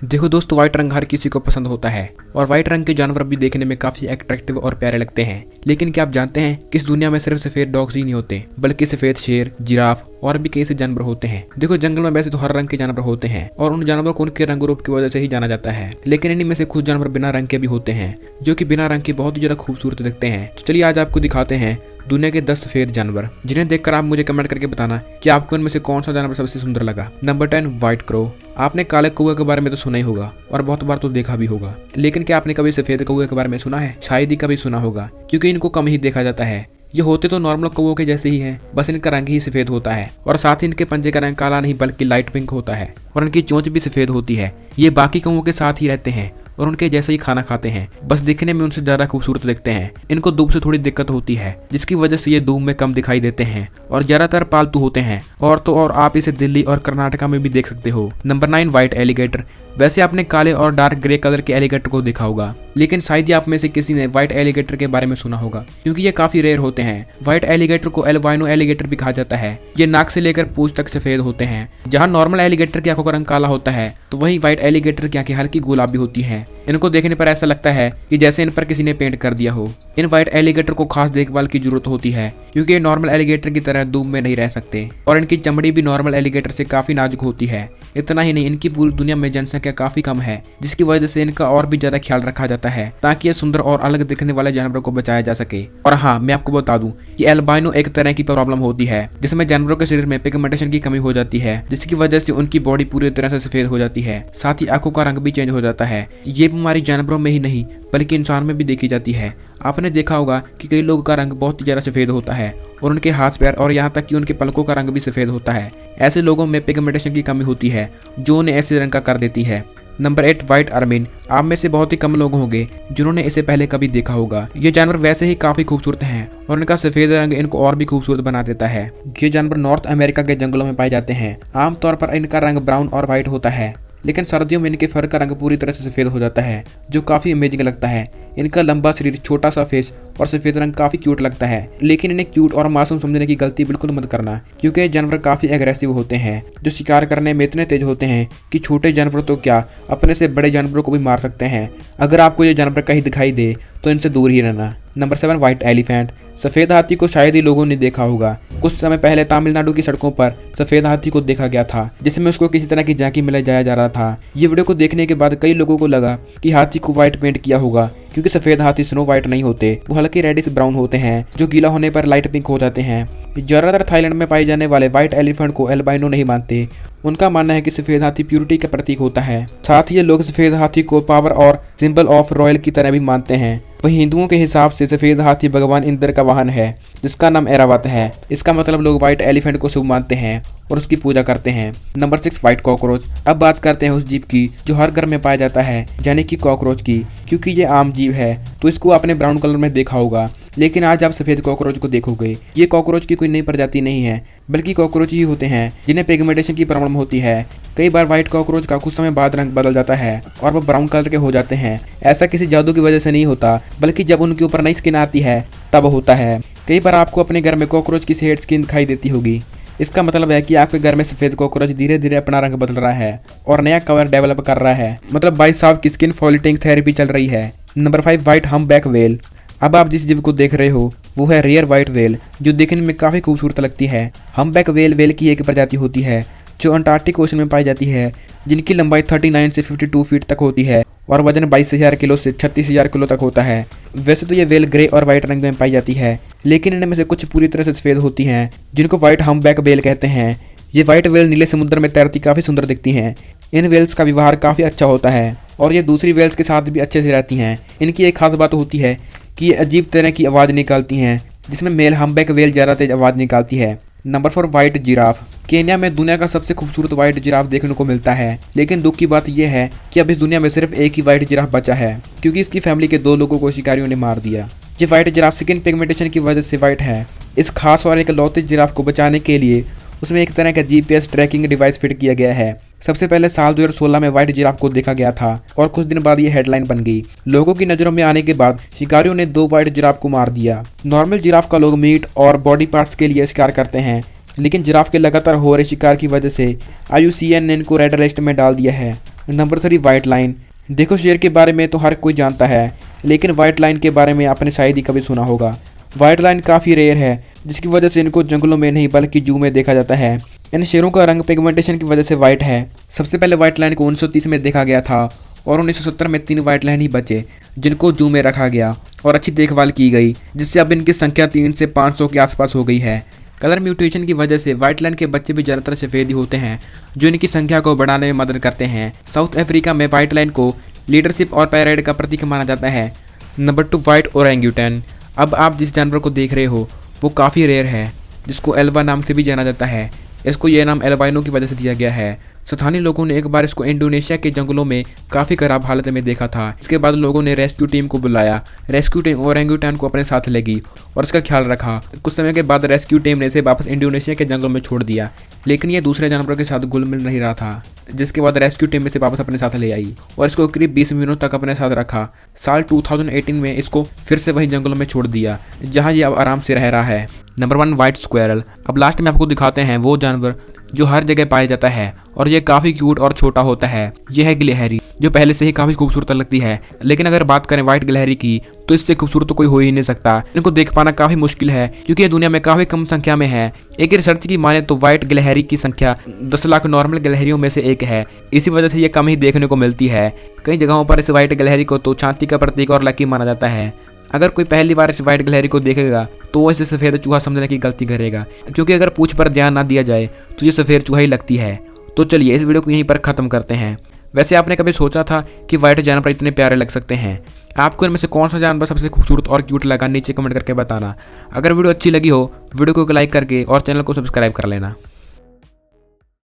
देखो दोस्त, व्हाइट रंग हर किसी को पसंद होता है और व्हाइट रंग के जानवर भी देखने में काफी अट्रैक्टिव और प्यारे लगते हैं। लेकिन क्या आप जानते हैं कि इस दुनिया में सिर्फ सफेद डॉग्स ही नहीं होते, बल्कि सफेद शेर, जिराफ और भी कई से जानवर होते हैं। देखो, जंगल में वैसे तो हर रंग के जानवर होते हैं और उन जानवरों को उनके रंग रूप की वजह से ही जाना जाता है, लेकिन इन्हीं में से कुछ जानवर बिना रंग के भी होते हैं, जो कि बिना रंग के बहुत ही ज्यादा खूबसूरत दिखते हैं। तो चलिए आज आपको दिखाते हैं दुनिया के 10 सफेद जानवर, जिन्हें देखकर आप मुझे कमेंट करके बताना कि आपको इनमें से कौन सा जानवर सबसे सुंदर लगा। Number 10, white crow. आपने काले कौवे के बारे में तो सुना ही होगा और बहुत बार तो देखा भी होगा, लेकिन क्या आपने कभी सफेद कौवे के बारे में सुना है? शायद ही कभी सुना होगा, क्योंकि इनको कम ही देखा जाता है। ये होते तो नॉर्मल कौवों के जैसे ही हैं, बस इनका रंग ही सफेद होता है और साथ ही इनके पंजे का रंग काला नहीं बल्कि लाइट पिंक होता है और इनकी चोंच भी सफेद होती है। ये बाकी कौवों के साथ ही रहते हैं और उनके जैसे ही खाना खाते हैं, बस दिखने में उनसे ज्यादा खूबसूरत दिखते हैं। इनको धूप से थोड़ी दिक्कत होती है, जिसकी वजह से ये धूप में कम दिखाई देते हैं और ज्यादातर पालतू होते हैं। और तो और आप इसे दिल्ली और कर्नाटका में भी देख सकते हो। Number 9, white alligator. वैसे आपने काले और डार्क ग्रे कलर के एलिगेटर को देखा होगा, लेकिन शायद ही आप में से किसी ने व्हाइट एलिगेटर के बारे में सुना होगा, क्योंकि ये काफी रेयर होते हैं। व्हाइट एलिगेटर को एल्बाइनो एलिगेटर भी कहा जाता है। ये नाक से लेकर पूंछ तक सफेद होते हैं। जहाँ नॉर्मल एलिगेटर की आंखों का रंग काला होता है, तो वहीं व्हाइट एलिगेटर की आंखें हल्की गुलाबी होती हैं। इनको देखने पर ऐसा लगता है कि जैसे इन पर किसी ने पेंट कर दिया हो। इन व्हाइट एलिगेटर को खास देखभाल की जरूरत होती है, क्योंकि ये नॉर्मल एलिगेटर की तरह धूप में नहीं रह सकते और इनकी चमड़ी भी नॉर्मल एलिगेटर से काफी नाजुक होती है। इतना ही नहीं, इनकी पूरी दुनिया में जनसंख्या काफी कम है, जिसकी वजह से इनका और भी ज्यादा ख्याल रखा जाता है, ताकि ये सुंदर और अलग दिखने वाले जानवरों को बचाया जा सके। और हाँ, मैं आपको बता दूं कि एल्बाइनो एक तरह की प्रॉब्लम होती है, जिसमें जानवरों के शरीर में पिगमेंटेशन की कमी हो जाती है, जिसकी वजह से उनकी बॉडी पूरी तरह से सफेद हो जाती है। साथ ही आंखों का रंग भी चेंज हो जाता है। ये बीमारी जानवरों में ही नहीं बल्कि इंसान में भी देखी जाती है। आपने देखा होगा कि कई लोगों का रंग बहुत ही ज्यादा सफेद होता है और उनके हाथ पैर और यहाँ तक कि उनके पलकों का रंग भी सफेद होता है। ऐसे लोगों में पिगमेंटेशन की कमी होती है, जो उन्हें ऐसे रंग का कर देती है। Number 8, white ermine. आप में से बहुत ही कम लोग होंगे जिन्होंने इसे पहले कभी देखा होगा। ये जानवर वैसे ही काफी खूबसूरत हैं और इनका सफेद रंग इनको और भी खूबसूरत बना देता है। ये जानवर नॉर्थ अमेरिका के जंगलों में पाए जाते हैं। आमतौर पर इनका रंग ब्राउन और व्हाइट होता है, लेकिन सर्दियों में इनके फर का रंग पूरी तरह से सफेद हो जाता है, जो काफी अमेजिंग लगता है। इनका लंबा शरीर, छोटा सा फेस और सफेद रंग काफी क्यूट लगता है, लेकिन इन्हें क्यूट और मासूम समझने की गलती बिल्कुल मत करना, क्योंकि ये जानवर काफी एग्रेसिव होते हैं, जो शिकार करने में इतने तेज होते हैं कि छोटे जानवर तो क्या, अपने से बड़े जानवरों को भी मार सकते हैं। अगर आपको ये जानवर कहीं दिखाई दे तो इनसे दूर ही रहना। Number 7, white elephant. सफेद हाथी को शायद ही लोगों ने देखा होगा। कुछ समय पहले तमिलनाडु की सड़कों पर सफेद हाथी को देखा गया था, जिसमें उसको किसी तरह की झांकी में ले जाया जा रहा था। ये वीडियो को देखने के बाद कई लोगों को लगा कि हाथी को व्हाइट पेंट किया होगा, क्योंकि सफेद हाथी स्नो व्हाइट नहीं होते, वो हल्के रेडिश ब्राउन होते हैं, जो गीला होने पर लाइट पिंक हो जाते हैं। ज्यादातर थाईलैंड में पाए जाने वाले व्हाइट एलिफेंट को एल्बाइनो नहीं मानते। उनका मानना है कि सफेद हाथी प्यूरिटी का प्रतीक होता है। साथ ही ये लोग सफेद हाथी को पावर और सिंबल ऑफ रॉयल की तरह भी मानते हैं। वहीं हिंदुओं के हिसाब से सफेद हाथी भगवान इंद्र का वाहन है, जिसका नाम ऐरावत है। इसका मतलब लोग व्हाइट एलिफेंट को शुभ मानते हैं और उसकी पूजा करते हैं। Number 6, white cockroach. अब बात करते हैं उस जीव की जो हर घर में पाया जाता है, यानी कि कॉकरोच की। क्योंकि ये आम जीव है तो इसको आपने ब्राउन कलर में देखा होगा, लेकिन आज आप सफेद कॉकरोच को देखोगे। ये कॉकरोच की कोई नई प्रजाति नहीं है, बल्कि कॉकरोच ही होते हैं जिन्हें पिगमेंटेशन की प्रॉब्लम होती है। कई बार व्हाइट कॉकरोच का कुछ समय बाद रंग बदल जाता है और वो ब्राउन कलर के हो जाते हैं। ऐसा किसी जादू की वजह से नहीं होता, बल्कि जब उनके ऊपर नई स्किन आती है तब होता है। कई बार आपको अपने घर में कॉकरोच की शेड स्किन दिखाई देती होगी। इसका मतलब है कि आपके घर में सफेद कॉकरोच धीरे धीरे अपना रंग बदल रहा है और नया कलर डेवलप कर रहा है। मतलब भाई साहब की स्किन फॉलिटिंग थेरेपी चल रही है। Number 5, white humpback whale. अब आप जिस जीव को देख रहे हो वो है रेयर व्हाइट व्हेल, जो देखने में काफी खूबसूरत लगती है। हम्पबैक व्हेल की एक प्रजाति होती है जो अंटार्कटिक ओशन में पाई जाती है, जिनकी लंबाई 39 से 52 फीट तक होती है और वजन 22,000 किलो से 36,000 किलो तक होता है। वैसे तो ये व्हेल ग्रे और व्हाइट रंग में पाई जाती है, लेकिन इनमें से कुछ पूरी तरह से सफेद होती हैं, जिनको व्हाइट हम्पबैक व्हेल कहते हैं। ये व्हाइट व्हेल नीले समुद्र में तैरती काफी सुंदर दिखती हैं। इन व्हेल्स का व्यवहार काफी अच्छा होता है और ये दूसरी व्हेल्स के साथ भी अच्छे से रहती हैं। इनकी एक खास बात होती है कि ये अजीब तरह की आवाज़ निकालती हैं, जिसमें मेल हम्पबैक व्हेल ज़्यादा तेज आवाज़ निकालती है। Number 4, white giraffe. केन्या में दुनिया का सबसे खूबसूरत व्हाइट जिराफ देखने को मिलता है, लेकिन दुख की बात यह है कि अब इस दुनिया में सिर्फ एक ही व्हाइट जिराफ बचा है, क्योंकि इसकी फैमिली के 2 लोगों को शिकारियों ने मार दिया। ये व्हाइट जिराफ स्किन पिगमेंटेशन की वजह से व्हाइट है। इस खास और इकलौते जिराफ को बचाने के लिए उसमें एक तरह का GPS ट्रैकिंग डिवाइस फिट किया गया है। सबसे पहले साल 2016 में व्हाइट जिराफ को देखा गया था और कुछ दिन बाद ये हेडलाइन बन गई। लोगों की नज़रों में आने के बाद शिकारियों ने 2 व्हाइट जिराफ को मार दिया। नॉर्मल जिराफ का लोग मीट और बॉडी पार्ट्स के लिए शिकार करते हैं, लेकिन जिराफ के लगातार हो रहे शिकार की वजह से IUCN ने इनको रेड लिस्ट में डाल दिया है। Number 3 white line. देखो शेर के बारे में तो हर कोई जानता है, लेकिन व्हाइट लाइन के बारे में आपने शायद ही कभी सुना होगा। व्हाइट लाइन काफ़ी रेयर है, जिसकी वजह से इनको जंगलों में नहीं बल्कि जू में देखा जाता है। इन शेरों का रंग पिगमेंटेशन की वजह से व्हाइट है। सबसे पहले व्हाइट लाइन को 1930 में देखा गया था और 1970 में 3 व्हाइट लाइन ही बचे, जिनको जू में रखा गया और अच्छी देखभाल की गई, जिससे अब इनकी संख्या 3 से 500 के आसपास हो गई है। कलर म्यूटेशन की वजह से व्हाइट लाइन के बच्चे भी ज़्यादातर सफ़ेद होते हैं, जो इनकी संख्या को बढ़ाने में मदद करते हैं। साउथ अफ्रीका में व्हाइट लाइन को लीडरशिप और पैराइड का प्रतीक माना जाता है। Number 2 white orangutan. अब आप जिस जानवर को देख रहे हो वो काफ़ी रेयर है, जिसको एल्बा नाम से भी जाना जाता है। इसको यह नाम एल्बाइनो की वजह से दिया गया है। स्थानीय लोगों ने एक बार इसको इंडोनेशिया के जंगलों में काफ़ी खराब हालत में देखा था। इसके बाद लोगों ने रेस्क्यू टीम को बुलाया। रेस्क्यू टीम ओरेंगुटन को अपने साथ ले गई और इसका ख्याल रखा। कुछ समय के बाद रेस्क्यू टीम ने इसे वापस इंडोनेशिया के जंगलों में छोड़ दिया, लेकिन यह दूसरे जानवरों के साथ घुल मिल नहीं रहा था, जिसके बाद रेस्क्यू टीम इसे वापस अपने साथ ले आई और इसको करीब 20 महीनों तक अपने साथ रखा। साल 2018 में इसको फिर से वही जंगलों में छोड़ दिया, जहाँ ये अब आराम से रह रहा है। Number 1 white squirrel. अब लास्ट में आपको दिखाते हैं वो जानवर जो हर जगह पाया जाता है और ये काफ़ी क्यूट और छोटा होता है। यह है गिलहरी, जो पहले से ही काफ़ी खूबसूरत लगती है। लेकिन अगर बात करें व्हाइट गिलहरी की, तो इससे खूबसूरत तो कोई हो ही नहीं सकता। इनको देख पाना काफ़ी मुश्किल है, क्योंकि ये दुनिया में काफ़ी कम संख्या में है। एक रिसर्च की माने तो व्हाइट गिलहरी की संख्या 10 लाख नॉर्मल गिलहरियों में से एक है। इसी वजह से ये कम ही देखने को मिलती है। कई जगहों पर इस व्हाइट गिलहरी को तो शांति का प्रतीक और लकी माना जाता है। अगर कोई पहली बार इस व्हाइट गिलहरी को देखेगा तो वो इसे सफ़ेद चूहा समझने की गलती करेगा, क्योंकि अगर पूंछ पर ध्यान ना दिया जाए तो ये सफ़ेद चूहा ही लगती है। तो चलिए इस वीडियो को यहीं पर ख़त्म करते हैं। वैसे आपने कभी सोचा था कि व्हाइट जानवर इतने प्यारे लग सकते हैं? आपको इनमें से कौन सा जानवर सबसे खूबसूरत और क्यूट लगा, नीचे कमेंट करके बताना। अगर वीडियो अच्छी लगी हो, वीडियो को लाइक करके और चैनल को सब्सक्राइब कर लेना।